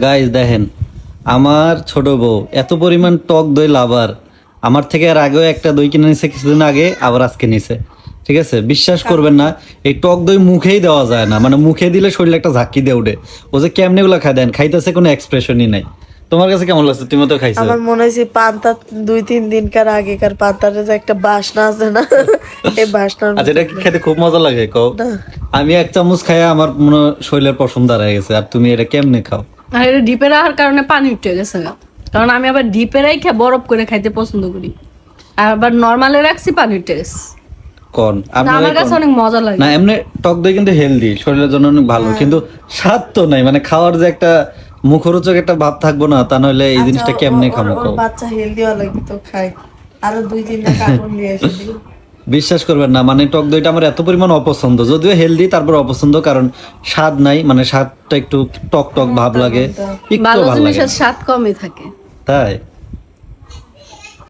Guys দেখেন, আমার ছোট বউ এত পরিমাণ টক দই লাভার, আমার থেকে আর আগেও একটা দই কিনে নিছে কিছুদিন আগে, আবার আজকে নিছে। ঠিক আছে, বিশ্বাস করবেন না, এই টক দই মুখেই দেওয়া যায় না, মানে মুখে দিলে শরীরে একটা ঝাঁকি দিয়ে ওঠে। ও যে কেমনে গুলা খায় দেন, খাইতেছে কোনো এক্সপ্রেশনই নাই। তোমার কাছে কেমন লাগছে? তুমি তো খাইছো। আমার মনে হয়েছে পান্তা 2-3 দিনকার আগেকার পান্তাটা যে একটা বাসনা আছে না, এই বাসনার আচ্ছা, এটা কি খেতে খুব মজা লাগে কও? না। আমি এক চামচ খাই আমার মনে হয় শরীরের পশম দাঁড়ায় গেছে। আর তুমি এটা কেমনে খাও? আর এটা ডিপে রাখার কারণে পানি উঠে গেছে গা। কারণ আমি আবার ডিপে রাখে বরফ করে খাইতে পছন্দ করি, আর আবার নর্মালে রাখছি পানি উঠে গেছে। কোন না, আমার কাছে অনেক মজা লাগে। না, এমনি টক দই কিন্তু হেলদি, শরীরের জন্য অনেক ভালো, কিন্তু স্বাদ তো নাই। মানে খাওয়ার যে একটা মুখরোচক একটা ভাব থাকবো না, তা নইলে এই জিনিসটা কেমনে খাবো ওর কও? বাচ্চা হেলদি হওয়া লাগবে তো খাই। আরো 2-3টা কাপড় নিয়ে এসে দিই। বিশ্বাস করবেন না, মানে টক দইটা আমার এত পরিমাণ অপছন্দ, যদিও হেলদি তারপর অপছন্দ, কারণ স্বাদ নাই, মানে স্বাদটা একটু টক টক ভাব লাগে, একটু ভালো ভালো লাগে জিনিসের না। স্বাদ কমই থাকে। তাই